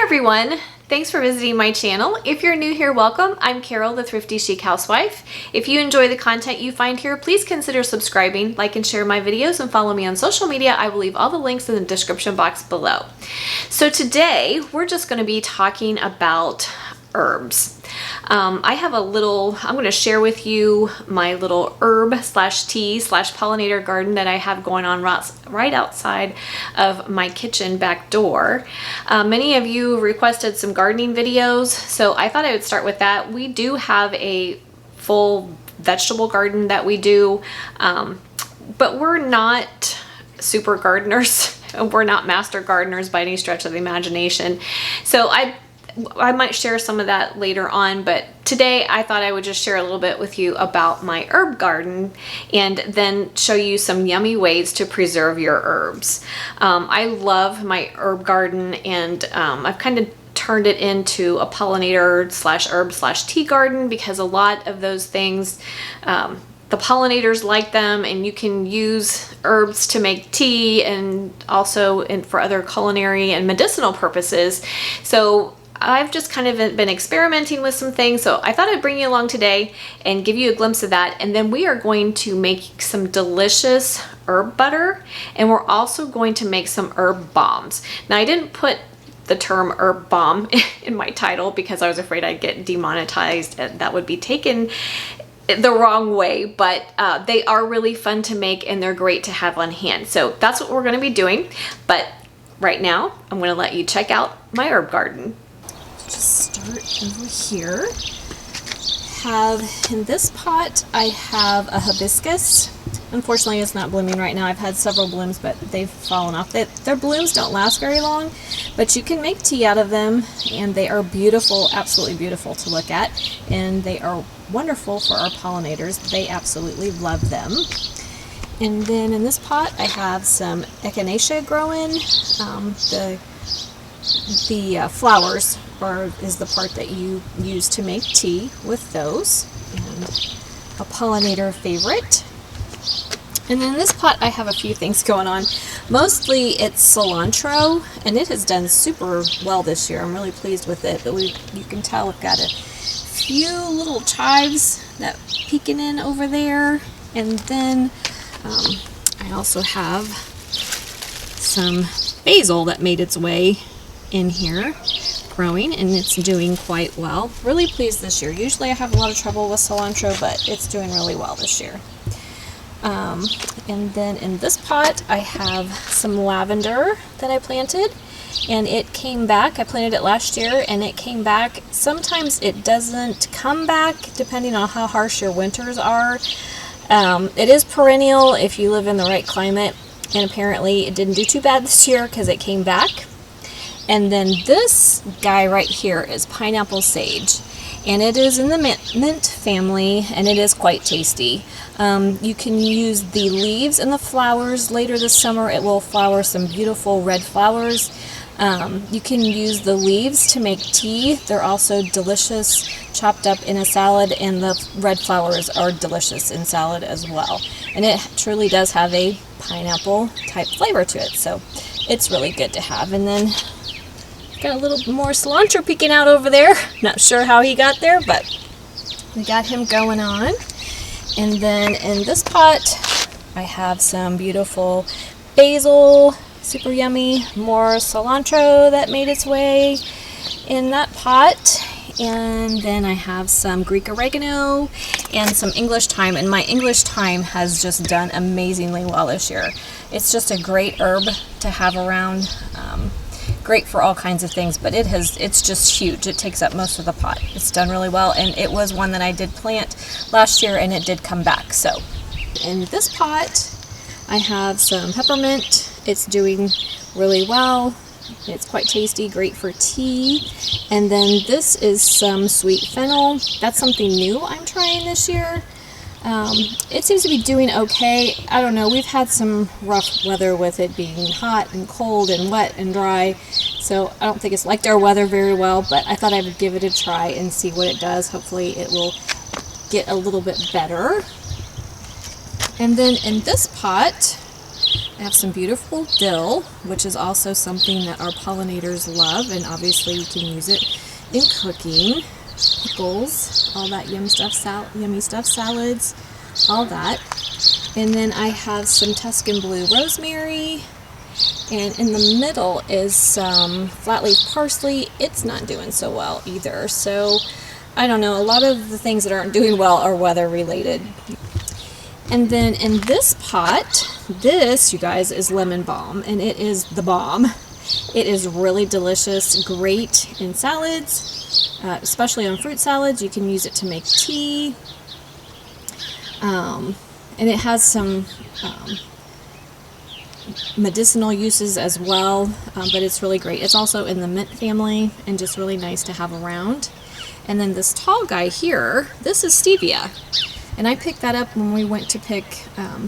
everyone! Thanks for visiting my channel. If you're new here, welcome. I'm Carol, the Thrifty Chic Housewife. If you enjoy the content you find here, please consider subscribing, like and share my videos, and follow me on social media. I will leave all the links in the description box below. So today, we're just going to be talking about herbs. I have a little, I'm going to share with you my little herb slash tea slash pollinator garden that I have going on right outside of my kitchen back door. Many of you requested some gardening videos, so I thought I would start with that. We do have a full vegetable garden that we do, but we're not super gardeners. We're not master gardeners by any stretch of the imagination. So I might share some of that later on, but today I thought I would just share a little bit with you about my herb garden and then show you some yummy ways to preserve your herbs. I love my herb garden, and I've kind of turned it into a pollinator slash herb slash tea garden because a lot of those things, the pollinators like them, and you can use herbs to make tea and also for other culinary and medicinal purposes. So I've just kind of been experimenting with some things, so I thought I'd bring you along today and give you a glimpse of that. And then we are going to make some delicious herb butter, and we're also going to make some herb balms. Now, I didn't put the term herb balm in my title because I was afraid I'd get demonetized and that would be taken the wrong way, but they are really fun to make and they're great to have on hand. So that's what we're going to be doing. But right now, I'm going to let you check out my herb garden. Just start over here. In this pot, I have a hibiscus. Unfortunately, it's not blooming right now. I've had several blooms, but they've fallen off. Their blooms don't last very long, but you can make tea out of them, and they are beautiful, absolutely beautiful to look at, and they are wonderful for our pollinators. They absolutely love them. And then in this pot, I have some echinacea growing. The flowers is the part that you use to make tea with those, and a pollinator favorite. And then in this pot I have a few things going on. Mostly it's cilantro, and it has done super well this year. I'm really pleased with it, but you can tell I've got a few little chives that peeking in over there. And then I also have some basil that made its way in here growing, and it's doing quite well. Really pleased this year. Usually I have a lot of trouble with cilantro, but it's doing really well this year. And then in this pot I have some lavender that I planted, and it came back. I planted it last year and it came back. Sometimes it doesn't come back depending on how harsh your winters are. It is perennial if you live in the right climate, and apparently it didn't do too bad this year because it came back. And then this guy right here is pineapple sage, and it is in the mint family, and it is quite tasty. You can use the leaves and the flowers. Later this summer it will flower some beautiful red flowers. You can use the leaves to make tea. They're also delicious chopped up in a salad, and the red flowers are delicious in salad as well. And it truly does have a pineapple type flavor to it, so it's really good to have. And then got a little more cilantro peeking out over there. Not sure how he got there, but we got him going on. And then in this pot, I have some beautiful basil, super yummy, more cilantro that made its way in that pot. And then I have some Greek oregano and some English thyme, and my English thyme has just done amazingly well this year. It's just a great herb to have around. Great for all kinds of things, but it's just huge. It takes up most of the pot. It's done really well, and it was one that I did plant last year and it did come back. So in this pot I have some peppermint. It's doing really well. It's quite tasty, great for tea. And then this is some sweet fennel. That's something new I'm trying this year. It seems to be doing okay. I don't know, we've had some rough weather with it being hot and cold and wet and dry, so I don't think it's liked our weather very well, but I thought I would give it a try and see what it does. Hopefully it will get a little bit better. And then in this pot I have some beautiful dill, which is also something that our pollinators love, and obviously you can use it in cooking, pickles, all that yummy stuff, salads, all that. And then I have some Tuscan blue rosemary, and in the middle is some flat leaf parsley. It's not doing so well either, so I don't know, a lot of the things that aren't doing well are weather related. And then in this pot, this, you guys, is lemon balm, and it is the bomb. It is really delicious, great in salads, especially on fruit salads. You can use it to make tea, and it has some medicinal uses as well, but it's really great. It's also in the mint family and just really nice to have around. And then this tall guy here, this is stevia. And I picked that up when we went to pick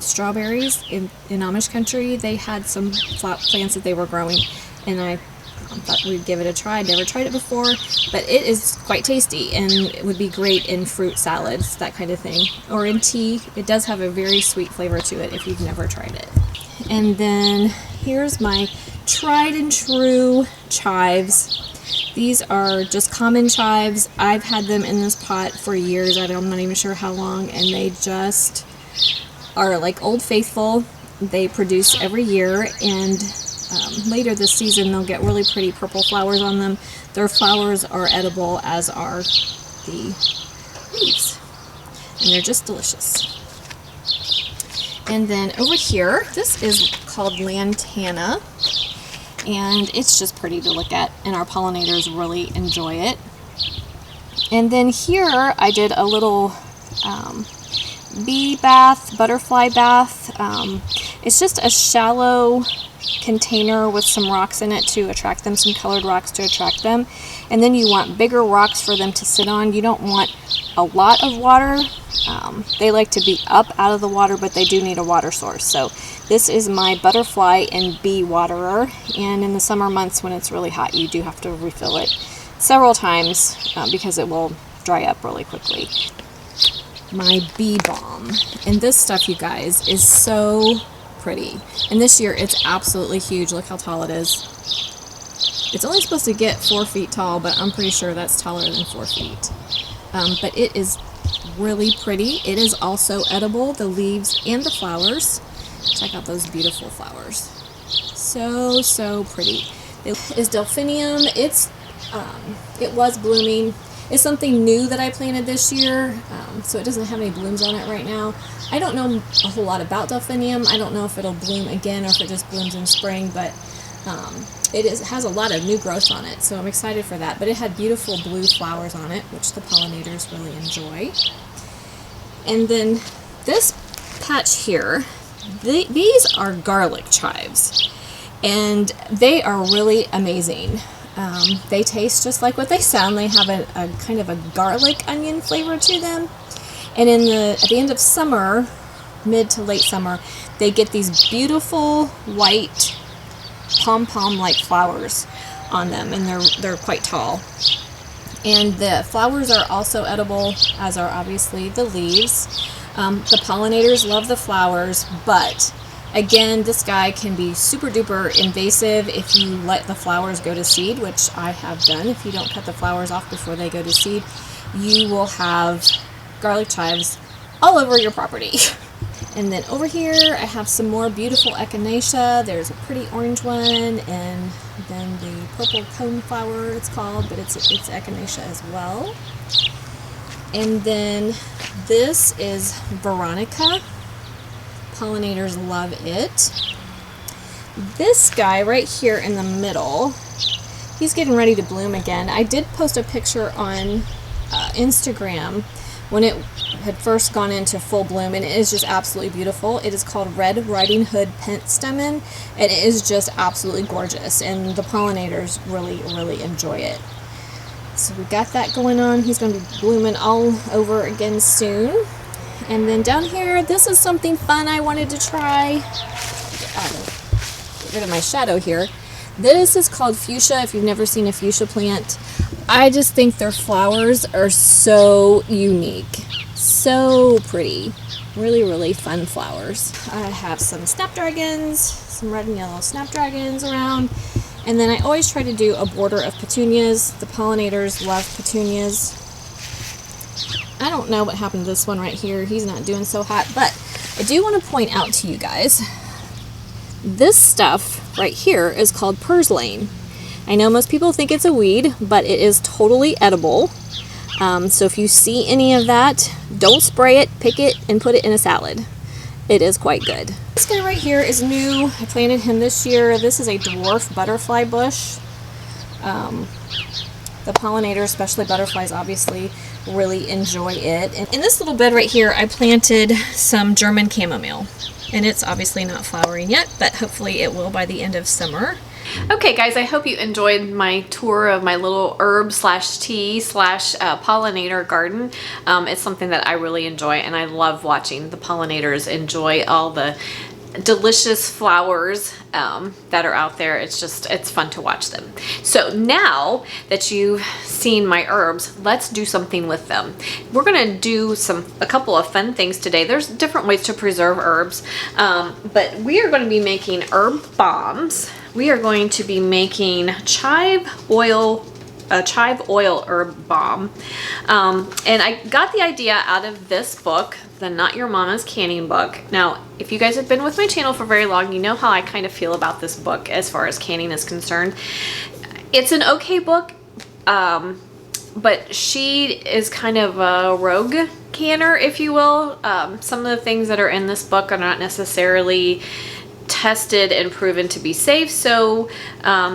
strawberries in Amish country. They had some plants that they were growing, and I thought we'd give it a try. I'd never tried it before, but it is quite tasty, and it would be great in fruit salads, that kind of thing, or in tea. It does have a very sweet flavor to it if you've never tried it. And then here's my tried and true chives. These are just common chives. I've had them in this pot for years. I'm not even sure how long, and they just are like Old Faithful. They produce every year, and later this season they'll get really pretty purple flowers on them. Their flowers are edible, as are the leaves, and they're just delicious. And then over here, this is called lantana, and it's just pretty to look at, and our pollinators really enjoy it. And then here I did a little bee bath, butterfly bath. It's just a shallow container with some rocks in it to attract them, some colored rocks to attract them. And then you want bigger rocks for them to sit on. You don't want a lot of water. They like to be up out of the water, but they do need a water source. So this is my butterfly and bee waterer, and in the summer months when it's really hot, you do have to refill it several times because it will dry up really quickly. My bee balm, and this stuff, you guys, is so pretty, and this year it's absolutely huge. Look how tall it is. It's only supposed to get 4 feet tall, but I'm pretty sure that's taller than 4 feet. But it is really pretty. It is also edible, the leaves and the flowers. Check out those beautiful flowers. So pretty. It is delphinium. It was blooming. It's something new that I planted this year, so it doesn't have any blooms on it right now. I don't know a whole lot about delphinium. I don't know if it'll bloom again or if it just blooms in spring, but it has a lot of new growth on it, so I'm excited for that. But it had beautiful blue flowers on it, which the pollinators really enjoy. And then this patch here, these are garlic chives, and they are really amazing. They taste just like what they sound. They have a kind of a garlic onion flavor to them. And at the end of summer, mid to late summer, they get these beautiful white pom-pom-like flowers on them, and they're quite tall. And the flowers are also edible, as are obviously the leaves. The pollinators love the flowers, but again, this guy can be super duper invasive if you let the flowers go to seed, which I have done. If you don't cut the flowers off before they go to seed, you will have garlic chives all over your property. And then over here I have some more beautiful echinacea. There's a pretty orange one, and then the purple cone flower it's called, but it's echinacea as well. And then this is Veronica. Pollinators love it. This guy right here in the middle, he's getting ready to bloom again. I did post a picture on Instagram when it had first gone into full bloom, and it is just absolutely beautiful. It is called Red Riding Hood Pentstemon, and it is just absolutely gorgeous, and the pollinators really enjoy it. So we got that going on. He's going to be blooming all over again soon. And then down here, this is something fun I wanted to try. Get rid of my shadow here. This is called fuchsia. If you've never seen a fuchsia plant, I just think their flowers are so unique. So pretty. Really, really fun flowers. I have some snapdragons, some red and yellow snapdragons around. And then I always try to do a border of petunias. The pollinators love petunias. I don't know what happened to this one right here. He's not doing so hot, but I do want to point out to you guys, this stuff right here is called purslane. I know most people think it's a weed, but it is totally edible. So if you see any of that, don't spray it, pick it, and put it in a salad. It is quite good. This guy right here is new. I planted him this year. This is a dwarf butterfly bush. The pollinators, especially butterflies, obviously really enjoy it. And in this little bed right here, I planted some German chamomile. And it's obviously not flowering yet, but hopefully it will by the end of summer. Okay guys, I hope you enjoyed my tour of my little herb slash tea slash pollinator garden. It's something that I really enjoy, and I love watching the pollinators enjoy all the delicious flowers that are out there. It's fun to watch them. So now that you've seen my herbs, let's do something with them. We're gonna do a couple of fun things today. There's different ways to preserve herbs, but we are going to be making herb bombs. We are going to be making chive oil herb balm. And I got the idea out of this book, the Not Your Mama's Canning book. Now, if you guys have been with my channel for very long, you know how I kind of feel about this book as far as canning is concerned. It's an okay book, but she is kind of a rogue canner, if you will. Some of the things that are in this book are not necessarily tested and proven to be safe, so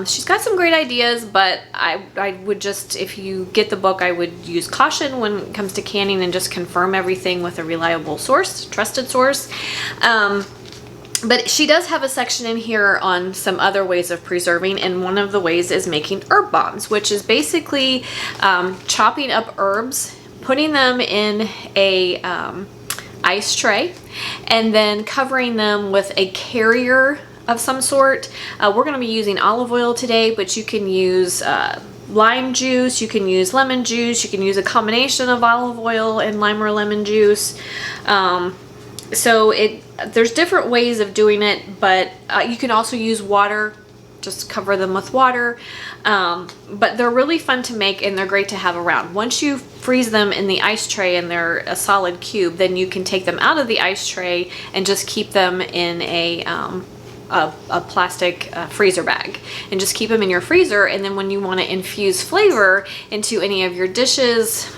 she's got some great ideas, but I would just, if you get the book, I would use caution when it comes to canning and just confirm everything with a reliable source, trusted source. But she does have a section in here on some other ways of preserving, and one of the ways is making herb bombs, which is basically chopping up herbs, putting them in a ice tray, and then covering them with a carrier of some sort. We're going to be using olive oil today, but you can use lime juice, you can use lemon juice, you can use a combination of olive oil and lime or lemon juice. So there's different ways of doing it, but you can also use water. Just cover them with water, but they're really fun to make, and they're great to have around. Once you freeze them in the ice tray and they're a solid cube, then you can take them out of the ice tray and just keep them in a plastic freezer bag, and just keep them in your freezer. And then when you want to infuse flavor into any of your dishes,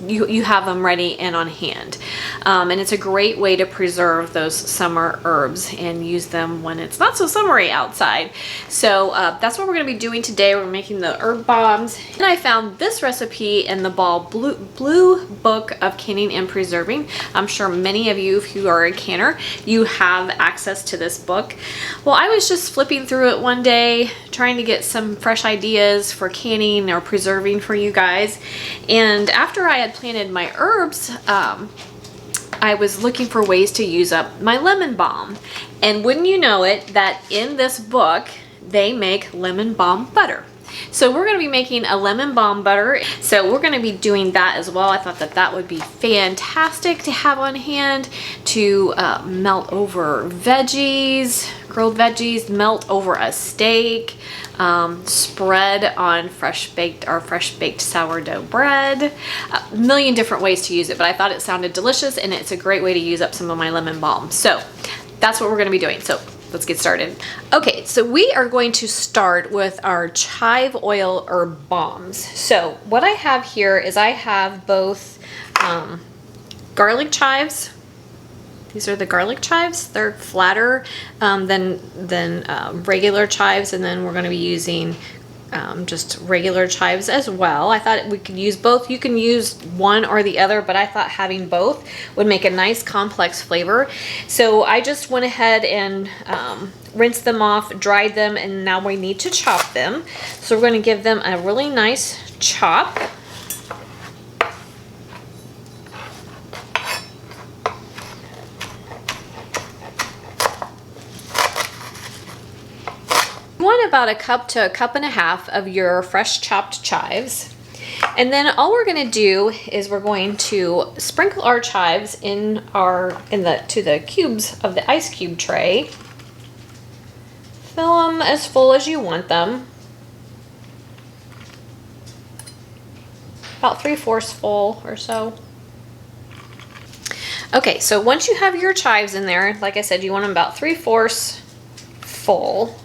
you have them ready and on hand. And it's a great way to preserve those summer herbs and use them when it's not so summery outside. So that's what we're going to be doing today. We're making the herb bombs. And I found this recipe in the Balm Blue Book of Canning and Preserving. I'm sure many of you, if you are a canner, you have access to this book. Well, I was just flipping through it one day, trying to get some fresh ideas for canning or preserving for you guys. And after I had planted my herbs, I was looking for ways to use up my lemon balm. And wouldn't you know it, that in this book, they make lemon balm butter. So we're going to be making a lemon balm butter. So we're going to be doing that as well. I thought that that would be fantastic to have on hand to melt over veggies, grilled veggies, melt over a steak, spread on fresh baked sourdough bread. A million different ways to use it, but I thought it sounded delicious, and it's a great way to use up some of my lemon balm. So that's what we're going to be doing. So let's get started. Okay, so we are going to start with our chive oil herb bombs. So what I have here is I have both garlic chives. These are the garlic chives. They're flatter than regular chives, and then we're going to be using just regular chives as well. I thought we could use both. You can use one or the other, but I thought having both would make a nice complex flavor. So I just went ahead and rinsed them off, dried them, and now we need to chop them. So we're going to give them a really nice chop. You want about a cup to a cup and a half of your fresh chopped chives. And then all we're going to do is we're going to sprinkle our chives to the cubes of the ice cube tray. Fill them as full as you want them. About 3/4 full or so. Okay, so once you have your chives in there, like I said, you want them about 3/4 full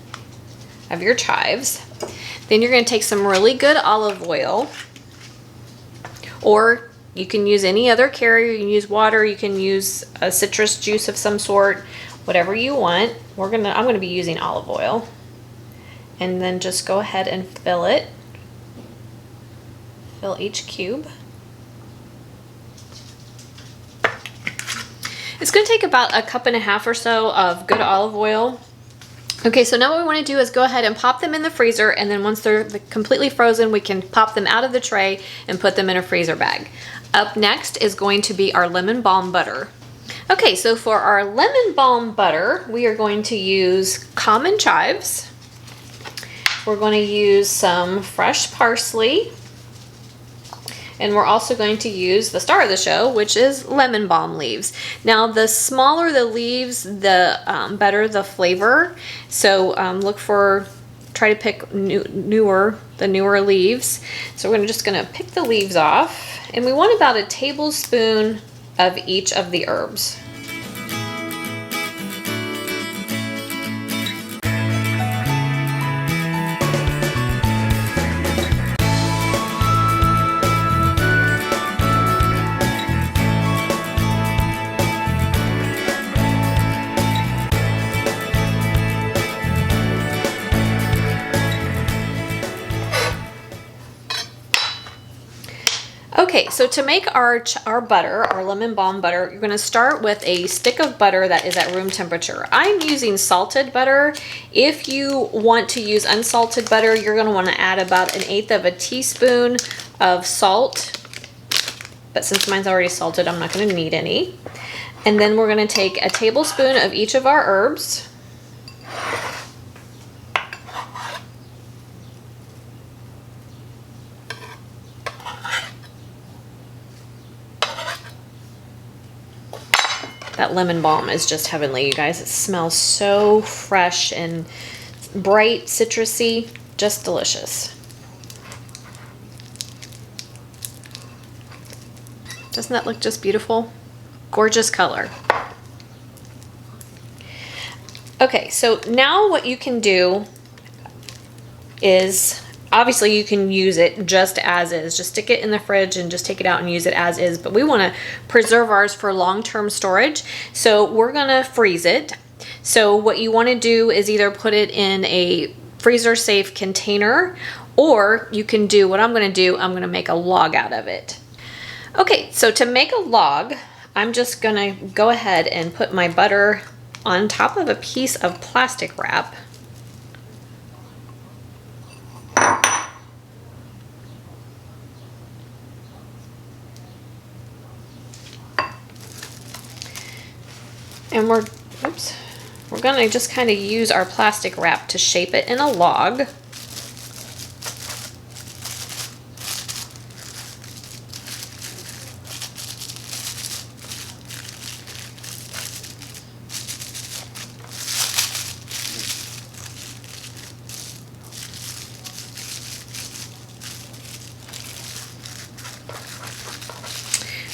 of your chives. Then you're going to take some really good olive oil, or you can use any other carrier. You can use water, you can use a citrus juice of some sort, whatever you want. I'm going to be using olive oil. And then just go ahead and fill it. Fill each cube. It's going to take about 1.5 cups or so of good olive oil. Okay, so now what we want to do is go ahead and pop them in the freezer, and then once they're completely frozen, we can pop them out of the tray and put them in a freezer bag. Up next is going to be our lemon balm butter. Okay, so for our lemon balm butter, we are going to use common chives. We're going to use some fresh parsley. And we're also going to use the star of the show, which is lemon balm leaves. Now, the smaller the leaves, the better the flavor. So try to pick the newer leaves. So we're just gonna pick the leaves off. And we want about 1 tablespoon of each of the herbs. Okay, so to make our butter, our lemon balm butter, you're going to start with a stick of butter that is at room temperature. I'm using salted butter. If you want to use unsalted butter, you're going to want to add about 1/8 teaspoon of salt. But since mine's already salted, I'm not going to need any. And then we're going to take 1 tablespoon of each of our herbs. That lemon balm is just heavenly, you guys. It smells so fresh and bright, citrusy, just delicious. Doesn't that look just beautiful? Gorgeous color. Okay, so now what you can do is, obviously you can use it just as is. Just stick it in the fridge and just take it out and use it as is. But we want to preserve ours for long-term storage. So we're going to freeze it. So what you want to do is either put it in a freezer-safe container, or you can do what I'm going to do. I'm going to make a log out of it. Okay, so to make a log, I'm just going to go ahead and put my butter on top of a piece of plastic wrap. And we're going to just kind of use our plastic wrap to shape it in a log.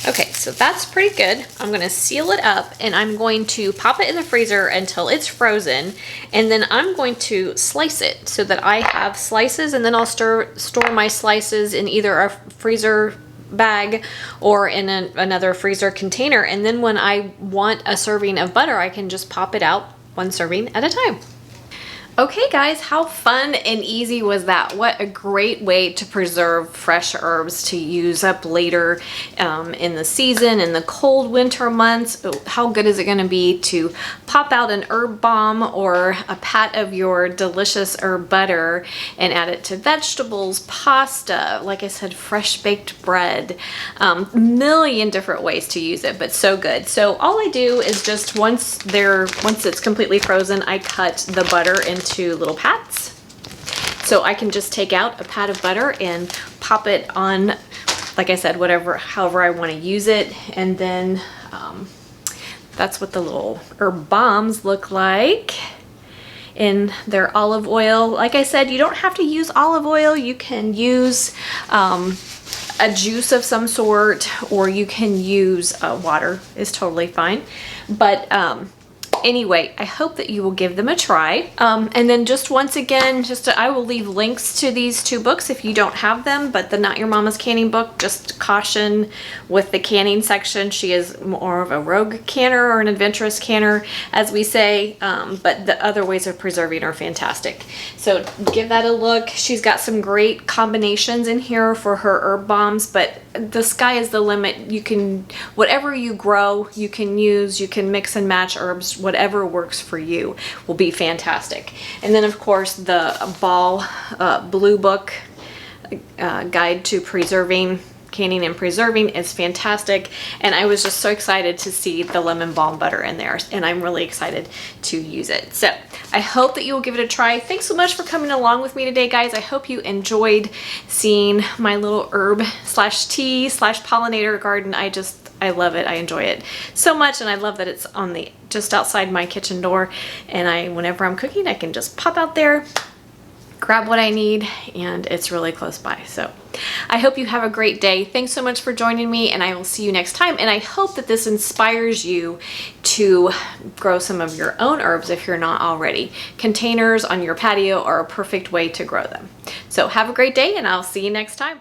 Okay, so that's pretty good. I'm going to seal it up, and I'm going to pop it in the freezer until it's frozen, and then I'm going to slice it so that I have slices, and then I'll store my slices in either a freezer bag or in another freezer container, and then when I want a serving of butter, I can just pop it out 1 serving at a time. Okay guys, how fun and easy was that? What a great way to preserve fresh herbs to use up later in the season, in the cold winter months. How good is it going to be to pop out an herb balm or a pat of your delicious herb butter and add it to vegetables, pasta, like I said, fresh baked bread, million different ways to use it, but so good. So all I do is just once it's completely frozen, I cut the butter into little pats. So So I can just take out a pat of butter and pop it on, like I said, however I want to use it. And then that's what the little herb bombs look like in their olive oil. Like I said, you don't have to use olive oil. You can use a juice of some sort, or you can use water, is totally fine. But anyway, I hope that you will give them a try. And then just once again, I will leave links to these 2 books if you don't have them, but the Not Your Mama's Canning book, just caution with the canning section. She is more of a rogue canner or an adventurous canner, as we say, but the other ways of preserving are fantastic. So give that a look. She's got some great combinations in here for her herb bombs, but the sky is the limit. You can, whatever you grow, you can use, you can mix and match herbs, whatever works for you will be fantastic. And then of course the Ball Blue Book Guide to Preserving, Canning and Preserving is fantastic. And I was just so excited to see the lemon balm butter in there, and I'm really excited to use it. So I hope that you will give it a try. Thanks so much for coming along with me today, guys. I hope you enjoyed seeing my little herb slash tea slash pollinator garden. I love it. I enjoy it so much, and I love that it's on just outside my kitchen door, and whenever I'm cooking, I can just pop out there, grab what I need, and it's really close by. So I hope you have a great day. Thanks so much for joining me, and I will see you next time. And I hope that this inspires you to grow some of your own herbs if you're not already. Containers on your patio are a perfect way to grow them. So have a great day, and I'll see you next time.